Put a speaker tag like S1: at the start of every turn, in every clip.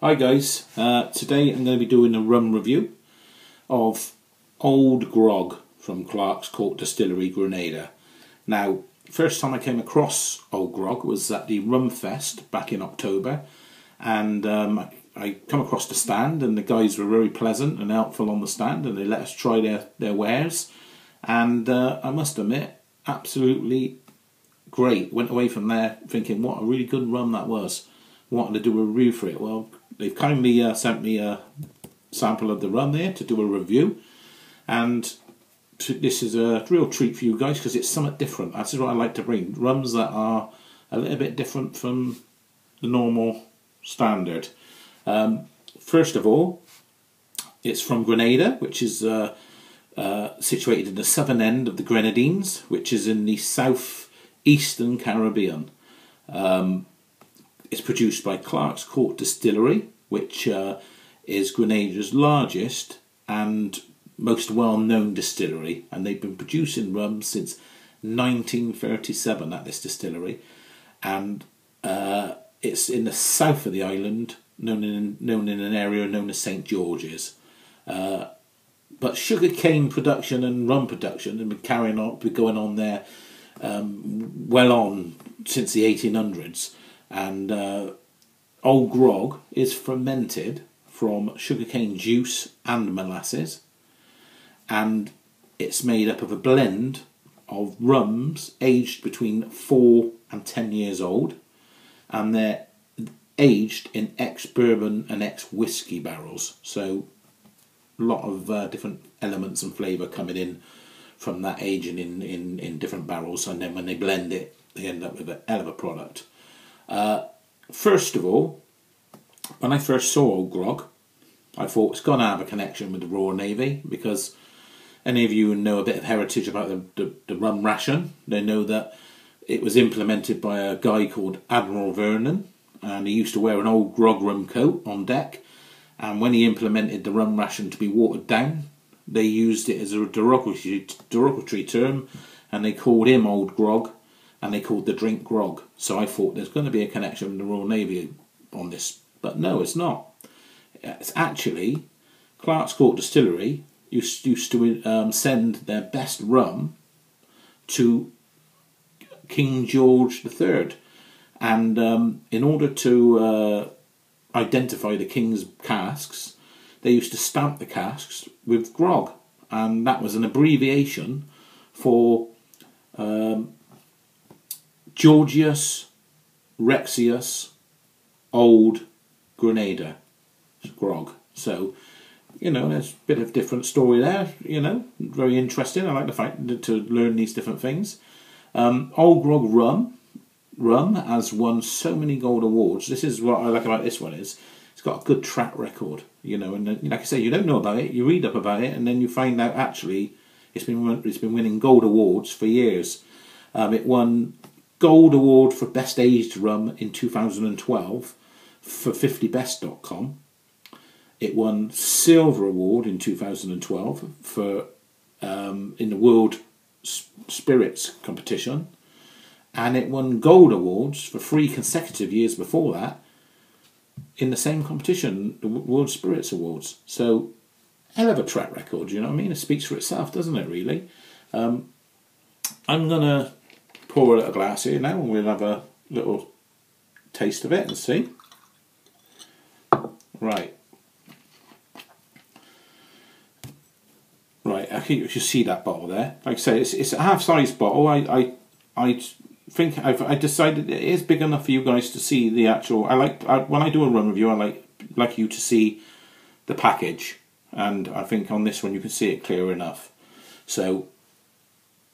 S1: Hi guys, today I'm going to be doing a rum review of Old Grog from Clark's Court Distillery, Grenada. Now, first time I came across Old Grog was at the Rum Fest back in October, and I come across the stand and the guys were very pleasant and helpful on the stand, and they let us try their wares, and I must admit, absolutely great. Went away from there thinking what a really good rum that was. Wanted to do a review for it. Well, they've kindly sent me a sample of the rum there to do a review, and this is a real treat for you guys because it's somewhat different. That's what I like to bring, rums that are a little bit different from the normal standard. First of all, it's from Grenada, which is situated in the southern end of the Grenadines, which is in the southeastern Caribbean. It's produced by Clark's Court Distillery, which is Grenada's largest and most well-known distillery, and they've been producing rum since 1937 at this distillery, and it's in the south of the island, known in an area known as St George's. But sugarcane production and rum production have been going on there well on since the 1800s. And Old Grog is fermented from sugarcane juice and molasses, and it's made up of a blend of rums aged between 4 and 10 years old, and they're aged in ex-bourbon and ex-whiskey barrels, so a lot of different elements and flavour coming in from that aging in different barrels, and then when they blend it they end up with a hell of a product. First of all, when I first saw Old Grog, I thought it's got to have a connection with the Royal Navy, because any of you who know a bit of heritage about the rum ration, they know that it was implemented by a guy called Admiral Vernon, and he used to wear an old Grog Rum coat on deck, and when he implemented the rum ration to be watered down, they used it as a derogatory term, and they called him Old Grog, and they called the drink grog. So I thought there's going to be a connection with the Royal Navy on this, but no, it's not. It's actually Clark's Court Distillery used to send their best rum to King George III, and in order to identify the king's casks, they used to stamp the casks with grog, and that was an abbreviation for Georgius Rexius Old Grenada grog. So, you know, there's a bit of different story there, you know, very interesting. I like the fact to learn these different things. Old Grog Rum has won so many gold awards. This is what I like about this one, is it's got a good track record, you know, and like I say, you don't know about it, you read up about it, and then you find out actually it's been winning gold awards for years. It won Gold Award for Best Aged Rum in 2012 for 50best.com. It won Silver Award in 2012 for in the World Spirits competition, and it won Gold Awards for 3 consecutive years before that in the same competition, the World Spirits Awards. So, hell of a track record, you know what I mean? It speaks for itself, doesn't it, really? I'm going to pour a little glass here now, and we'll have a little taste of it and see. Right, I think you should see that bottle there. Like I say, it's a half-size bottle. I think I decided it is big enough for you guys to see the actual. When I do a rum review, I like you to see the package, and I think on this one you can see it clear enough. So,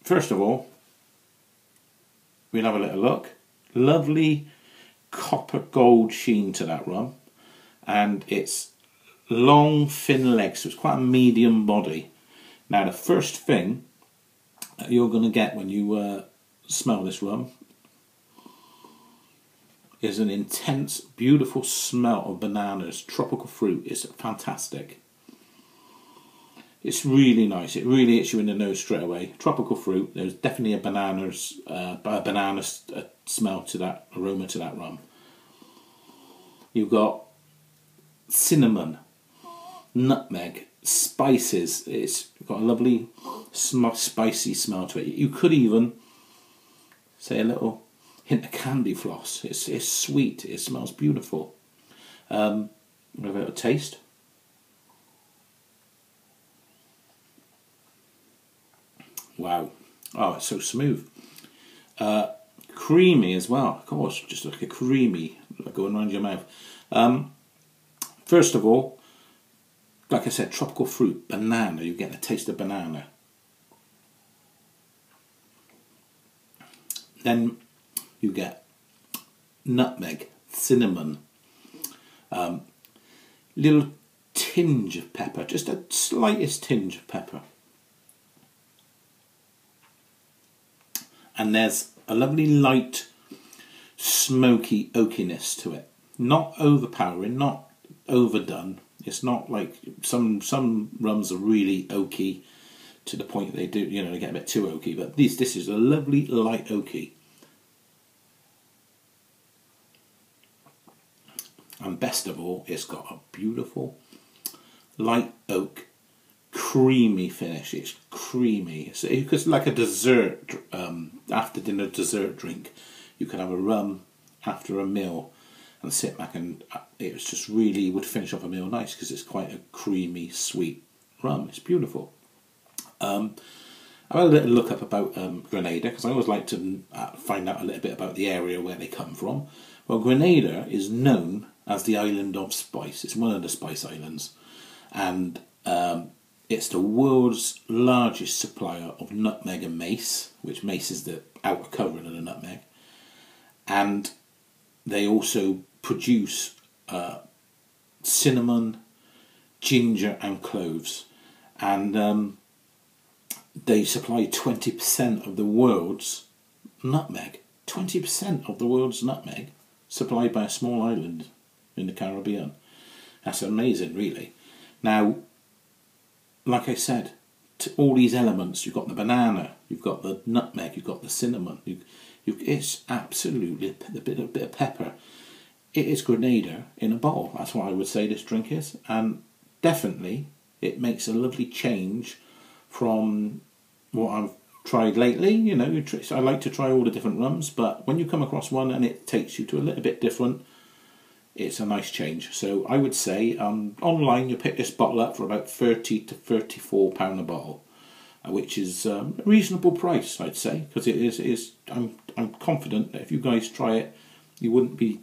S1: first of all, we'll have a little look. Lovely copper gold sheen to that rum, and it's long thin legs, so it's quite a medium body. Now the first thing that you're going to get when you smell this rum is an intense, beautiful smell of bananas, tropical fruit. It's fantastic. It's really nice. It really hits you in the nose straight away. Tropical fruit. There's definitely a banana smell to that, aroma to that rum. You've got cinnamon, nutmeg, spices. It's got a lovely spicy smell to it. You could even say a little hint of candy floss. It's sweet. It smells beautiful. Give it a taste. Wow. Oh, it's so smooth. Creamy as well. Of course, just like a creamy going around your mouth. First of all, like I said, tropical fruit, banana. You get a taste of banana. Then you get nutmeg, cinnamon, little tinge of pepper, just a slightest tinge of pepper. And there's a lovely light, smoky oakiness to it. Not overpowering, not overdone. It's not like some rums are really oaky to the point they do, they get a bit too oaky. But this is a lovely light oaky. And best of all, it's got a beautiful light oak, creamy finish. It's creamy. It's like a dessert, after dinner dessert drink. You could have a rum after a meal and sit back, and it's just really would finish off a meal nice because it's quite a creamy, sweet rum. It's beautiful. I had a little look up about Grenada because I always like to find out a little bit about the area where they come from. Well, Grenada is known as the island of spice. It's one of the spice islands, and it's the world's largest supplier of nutmeg and mace, which mace is the outer covering of the nutmeg, and they also produce cinnamon, ginger and cloves, and they supply 20% of the world's nutmeg. 20% of the world's nutmeg supplied by a small island in the Caribbean. That's amazing, really. Now, like I said, all these elements, you've got the banana, you've got the nutmeg, you've got the cinnamon, it's absolutely a bit of pepper. It is Grenada in a bowl. That's what I would say this drink is, and definitely it makes a lovely change from what I've tried lately. I like to try all the different rums, but when you come across one and it takes you to a little bit different, it's a nice change. So I would say online you pick this bottle up for about £30 to £34 a bottle, which is a reasonable price, I'd say, because it is. I'm confident that if you guys try it, you wouldn't be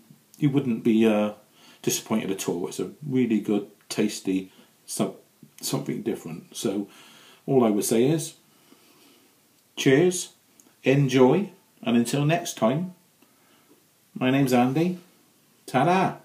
S1: disappointed at all. It's a really good, tasty, something different. So all I would say is, cheers, enjoy, and until next time, my name's Andy. Ta-da!